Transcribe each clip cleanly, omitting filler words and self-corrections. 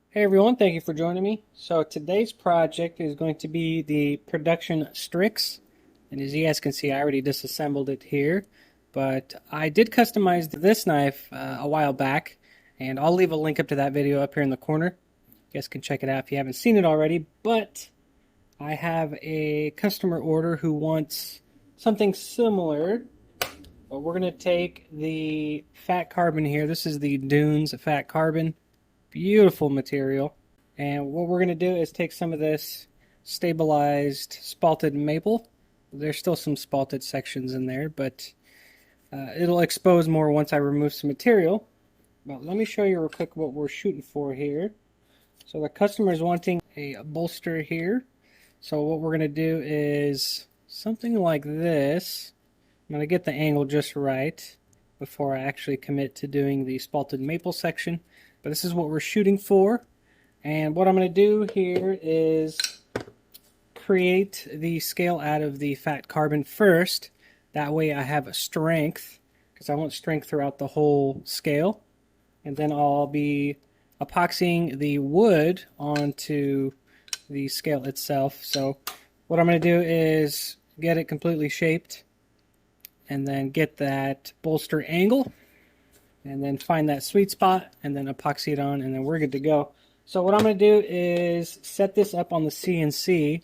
Hey everyone, thank you for joining me. So today's project is going to be the production STRIX. And as you guys can see, I already disassembled it here. But I did customize this knife a while back. And I'll leave a link up to that video up here in the corner. You guys can check it out if you haven't seen it already. But I have a customer order who wants something similar. But we're going to take the fat carbon here. This is the Dunes fat carbon. Beautiful material. And what we're going to do is take some of this stabilized spalted maple. There's still some spalted sections in there, but it'll expose more once I remove some material. But let me show you real quick what we're shooting for here. So the customer is wanting a bolster here. So what we're going to do is something like this. I'm going to get the angle just right before I actually commit to doing the spalted maple section. But this is what we're shooting for. And what I'm going to do here is create the scale out of the fat carbon first. That way I have a strength, because I want strength throughout the whole scale. And then I'll be epoxying the wood onto the scale itself. So what I'm going to do is get it completely shaped and then get that bolster angle. And then find that sweet spot and then epoxy it on, and then we're good to go. So what I'm going to do is set this up on the CNC,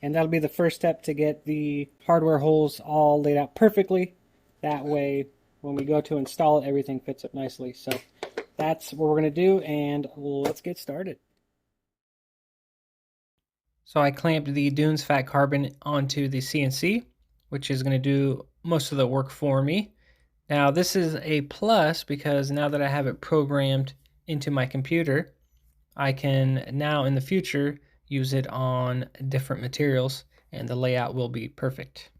and that'll be the first step to get the hardware holes all laid out perfectly. That way, when we go to install it, everything fits up nicely. So that's what we're going to do, and let's get started. So I clamped the Dunes fat carbon onto the CNC, which is going to do most of the work for me. Now this is a plus because now that I have it programmed into my computer, I can now in the future use it on different materials and the layout will be perfect.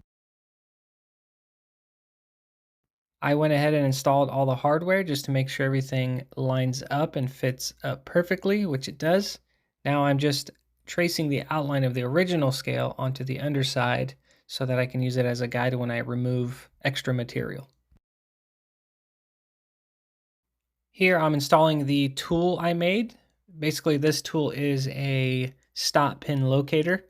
I went ahead and installed all the hardware just to make sure everything lines up and fits up perfectly, which it does. Now I'm just tracing the outline of the original scale onto the underside so that I can use it as a guide when I remove extra material. Here I'm installing the tool I made. Basically this tool is a stop pin locator.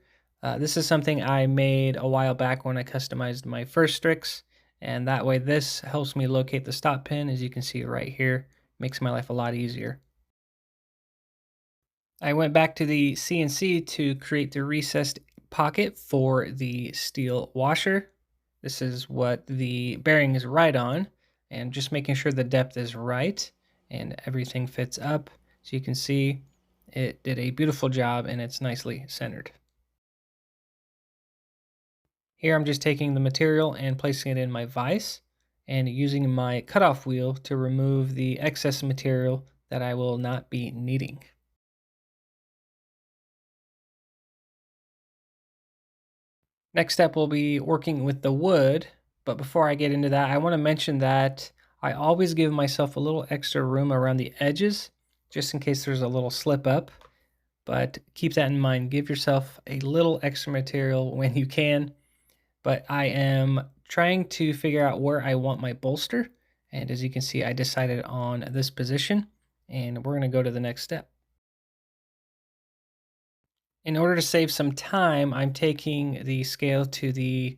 This is something I made a while back when I customized my first STRIX, and that way this helps me locate the stop pin, as you can see right here. Makes my life a lot easier. I went back to the CNC to create the recessed pocket for the steel washer. This is what the bearing is right on, and just making sure the depth is right and everything fits up. So you can see it did a beautiful job and it's nicely centered. Here I'm just taking the material and placing it in my vise and using my cutoff wheel to remove the excess material that I will not be needing. Next step will be working with the wood, but before I get into that, I want to mention that I always give myself a little extra room around the edges, just in case there's a little slip up. But keep that in mind. Give yourself a little extra material when you can. But I am trying to figure out where I want my bolster. And as you can see, I decided on this position. And we're going to go to the next step. In order to save some time, I'm taking the scale to the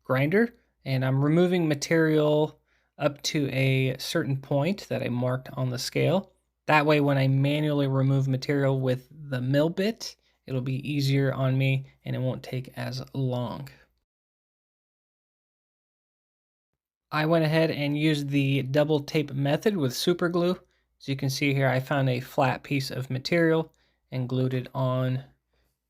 grinder and I'm removing material up to a certain point that I marked on the scale. That way, when I manually remove material with the mill bit, it'll be easier on me and it won't take as long. I went ahead and used the double tape method with super glue. As you can see here, I found a flat piece of material and glued it on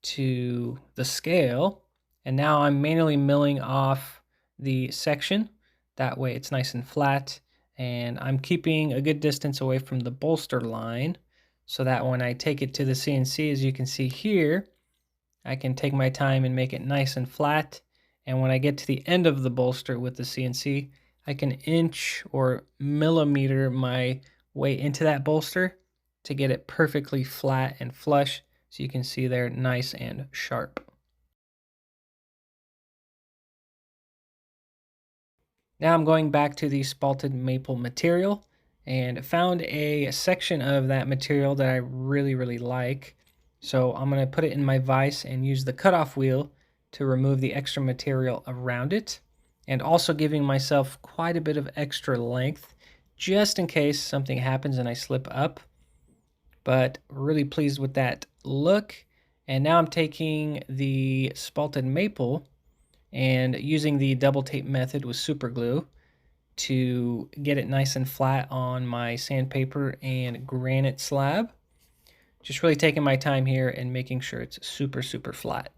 to the scale, and now I'm manually milling off the section. That way it's nice and flat, and I'm keeping a good distance away from the bolster line so that when I take it to the CNC, as you can see here, I can take my time and make it nice and flat. And when I get to the end of the bolster with the CNC, I can inch or millimeter my way into that bolster to get it perfectly flat and flush. So you can see they're nice and sharp. Now I'm going back to the spalted maple material, and found a section of that material that I really like. So I'm going to put it in my vise and use the cutoff wheel to remove the extra material around it, and also giving myself quite a bit of extra length just in case something happens and I slip up. But really pleased with that look. And now I'm taking the spalted maple and using the double tape method with super glue to get it nice and flat on my sandpaper and granite slab. Just really taking my time here and making sure it's super flat.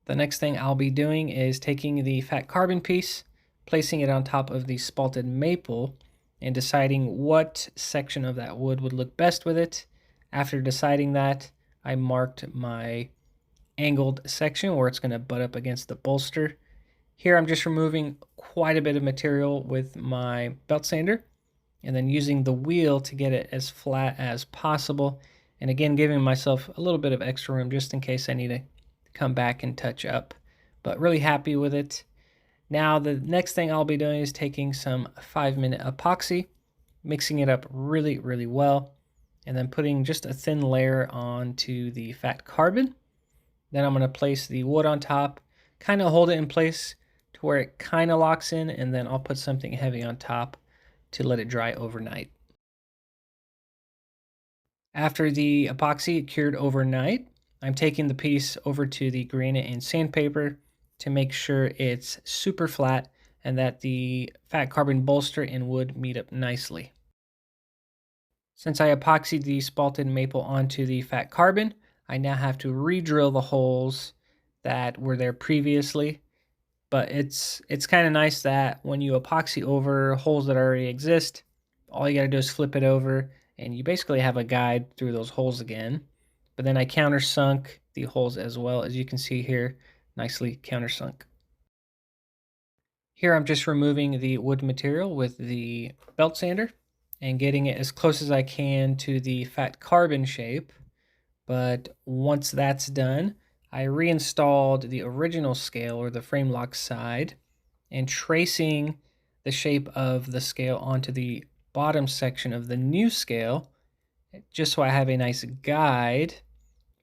The next thing I'll be doing is taking the fat carbon piece, placing it on top of the spalted maple, and deciding what section of that wood would look best with it. After deciding that, I marked my angled section where it's going to butt up against the bolster. Here I'm just removing quite a bit of material with my belt sander, and then using the wheel to get it as flat as possible, and again giving myself a little bit of extra room just in case I need to come back and touch up. But really happy with it. Now the next thing I'll be doing is taking some 5-minute epoxy, mixing it up really well, and then putting just a thin layer onto the fat carbon. Then I'm going to place the wood on top, kind of hold it in place to where it kind of locks in, and then I'll put something heavy on top to let it dry overnight. After the epoxy cured overnight, I'm taking the piece over to the granite and sandpaper to make sure it's super flat and that the fat carbon bolster and wood meet up nicely. Since I epoxied the spalted maple onto the fat carbon, I now have to re-drill the holes that were there previously. But it's kind of nice that when you epoxy over holes that already exist, all you got to do is flip it over and you basically have a guide through those holes again. But then I countersunk the holes as well, as you can see here, nicely countersunk. Here I'm just removing the wood material with the belt sander and getting it as close as I can to the fat carbon shape. But once that's done, I reinstalled the original scale, or the frame lock side, and tracing the shape of the scale onto the bottom section of the new scale, just so I have a nice guide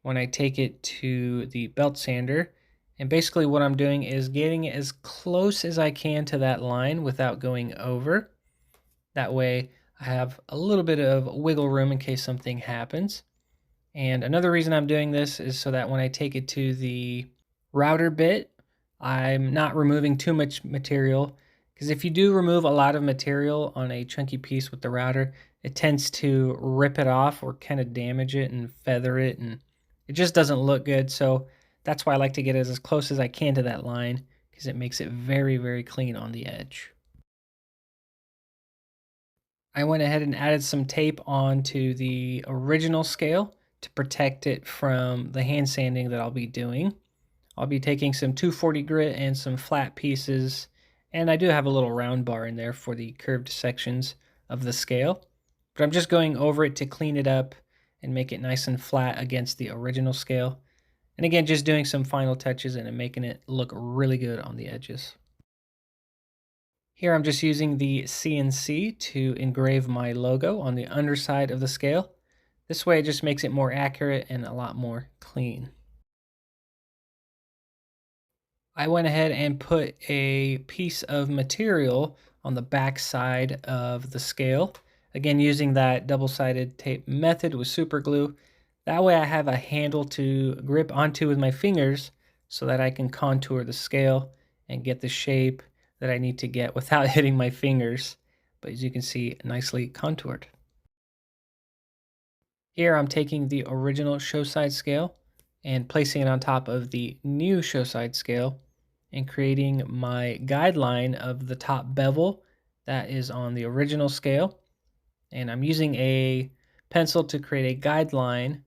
when I take it to the belt sander. And basically what I'm doing is getting it as close as I can to that line without going over. That way I have a little bit of wiggle room in case something happens. And another reason I'm doing this is so that when I take it to the router bit, I'm not removing too much material. Because if you do remove a lot of material on a chunky piece with the router, it tends to rip it off or kind of damage it and feather it, and it just doesn't look good. So that's why I like to get it as close as I can to that line, because it makes it very clean on the edge. I went ahead and added some tape onto the original scale to protect it from the hand sanding that I'll be doing. I'll be taking some 240 grit and some flat pieces, and I do have a little round bar in there for the curved sections of the scale, but I'm just going over it to clean it up and make it nice and flat against the original scale. And again, just doing some final touches and making it look really good on the edges. Here I'm just using the CNC to engrave my logo on the underside of the scale. This way it just makes it more accurate and a lot more clean. I went ahead and put a piece of material on the back side of the scale. Again, using that double-sided tape method with super glue. That way I have a handle to grip onto with my fingers so that I can contour the scale and get the shape that I need to get without hitting my fingers. But as you can see, nicely contoured. Here I'm taking the original show side scale and placing it on top of the new show side scale and creating my guideline of the top bevel that is on the original scale. And I'm using a pencil to create a guideline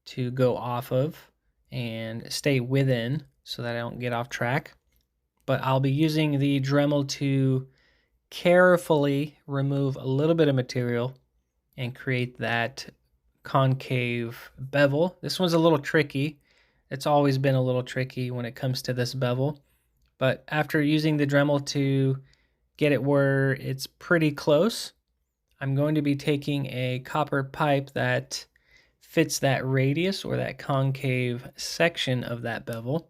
to go off of and stay within so that I don't get off track. But I'll be using the Dremel to carefully remove a little bit of material and create that concave bevel. This one's a little tricky. It's always been a little tricky when it comes to this bevel. But after using the Dremel to get it where it's pretty close, I'm going to be taking a copper pipe that fits that radius or that concave section of that bevel,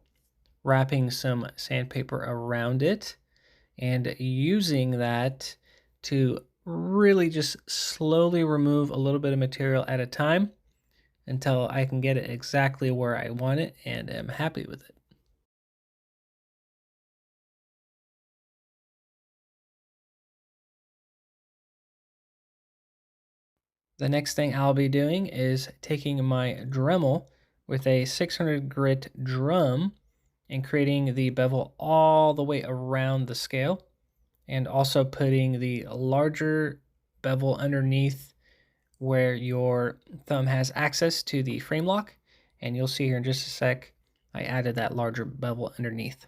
wrapping some sandpaper around it, and using that to really just slowly remove a little bit of material at a time until I can get it exactly where I want it and am happy with it. The next thing I'll be doing is taking my Dremel with a 600 grit drum and creating the bevel all the way around the scale, and also putting the larger bevel underneath where your thumb has access to the frame lock. And you'll see here in just a sec, I added that larger bevel underneath.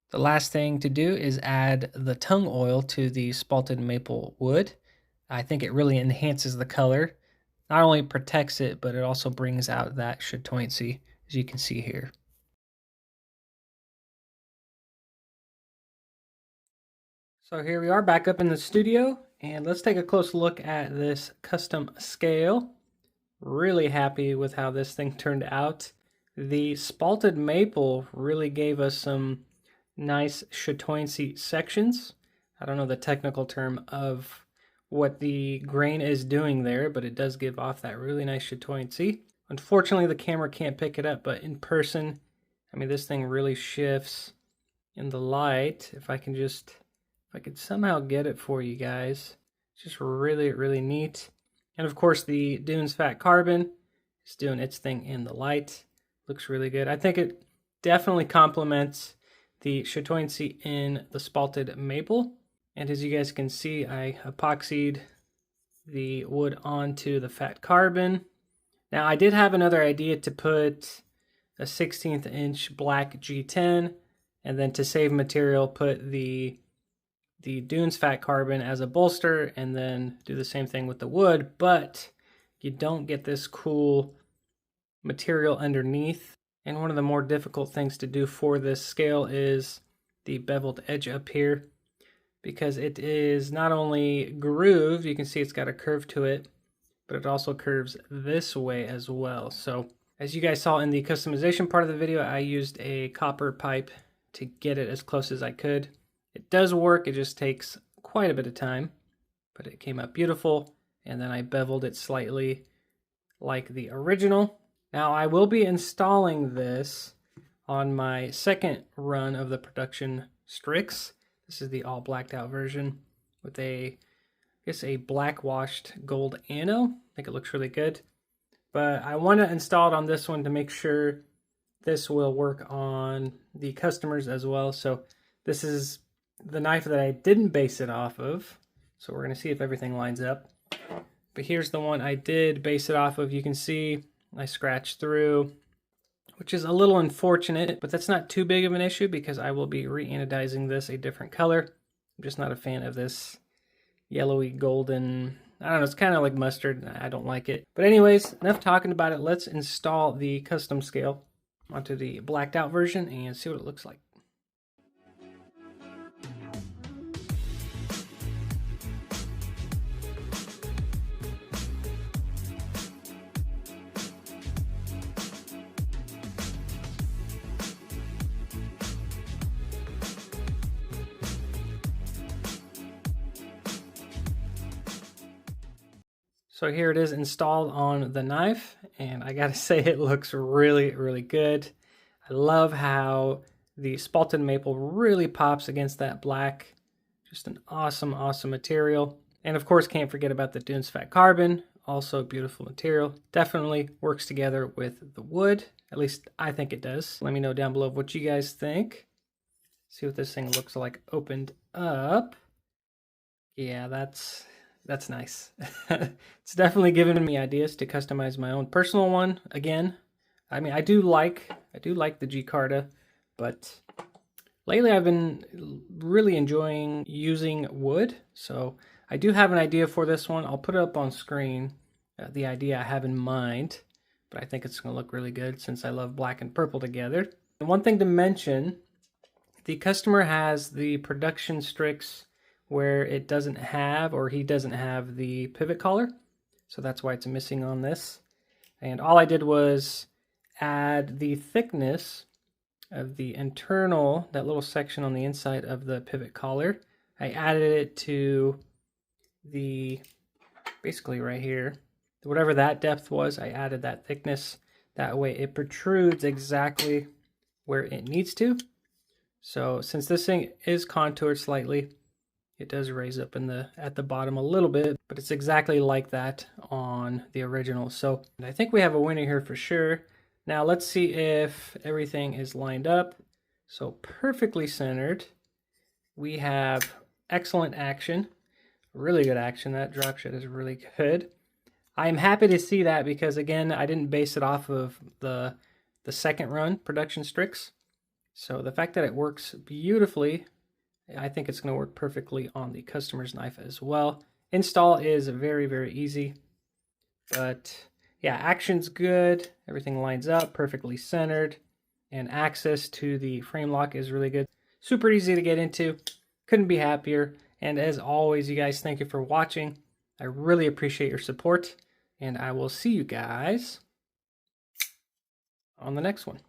The last thing to do is add the tung oil to the spalted maple wood. I think it really enhances the color. Not only protects it, but it also brings out that chatoyancy, as you can see here. So here we are back up in the studio, and let's take a close look at this custom scale. Really happy with how this thing turned out. The spalted maple really gave us some nice chatoyancy sections. I don't know the technical term of what the grain is doing there, but it does give off that really nice chatoyancy. Unfortunately, the camera can't pick it up, but in person, I mean, this thing really shifts in the light. If I could somehow get it for you guys, it's just really, really neat. And of course, the Dunes Fat Carbon is doing its thing in the light. Looks really good. I think it definitely complements the chatoyancy in the spalted maple. And as you guys can see, I epoxied the wood onto the fat carbon. Now, I did have another idea to put a 16th inch black G10, and then to save material, put the Dunes Fat Carbon as a bolster, and then do the same thing with the wood, but you don't get this cool material underneath. And one of the more difficult things to do for this scale is the beveled edge up here, because it is not only grooved, you can see it's got a curve to it, but it also curves this way as well. So as you guys saw in the customization part of the video, I used a copper pipe to get it as close as I could. It does work, it just takes quite a bit of time, but it came out beautiful. And then I beveled it slightly like the original. Now I will be installing this on my second run of the production STRIX. This is the all blacked out version with a black washed gold anode. I think it looks really good. But I want to install it on this one to make sure this will work on the customers as well. So this is the knife that I didn't base it off of. So we're going to see if everything lines up. But here's the one I did base it off of. You can see I scratched through, which is a little unfortunate, but that's not too big of an issue because I will be re-anodizing this a different color. I'm just not a fan of this yellowy golden, I don't know, it's kind of like mustard. I don't like it. But anyways, enough talking about it. Let's install the custom scale onto the blacked out version and see what it looks like. So here it is installed on the knife, and I gotta say it looks really, really good. I love how the spalted maple really pops against that black. Just an awesome, awesome material. And of course, can't forget about the Dunes Fat Carbon, also beautiful material. Definitely works together with the wood, at least I think it does. Let me know down below what you guys think. See what this thing looks like opened up. Yeah, that's nice. It's definitely given me ideas to customize my own personal one. Again, I mean, I do like the G-Carta, but lately I've been really enjoying using wood. So I do have an idea for this one. I'll put it up on screen, the idea I have in mind, but I think it's going to look really good since I love black and purple together. And one thing to mention, The customer has the production STRIX where it doesn't have, or he doesn't have the pivot collar. So that's why it's missing on this. And all I did was add the thickness of the internal, that little section on the inside of the pivot collar. I added it to the, basically right here, whatever that depth was, I added that thickness. That way it protrudes exactly where it needs to. So since this thing is contoured slightly, it does raise up at the bottom a little bit, but it's exactly like that on the original. So I think we have a winner here for sure. Now let's see if everything is lined up. So perfectly centered. We have excellent action, really good action. That drop shed is really good. I'm happy to see that because again, I didn't base it off of the second run production STRIX. So the fact that it works beautifully, I think it's going to work perfectly on the customer's knife as well. Install is very, very easy. But yeah, action's good. Everything lines up, perfectly centered. And access to the frame lock is really good. Super easy to get into. Couldn't be happier. And as always, you guys, thank you for watching. I really appreciate your support. And I will see you guys on the next one.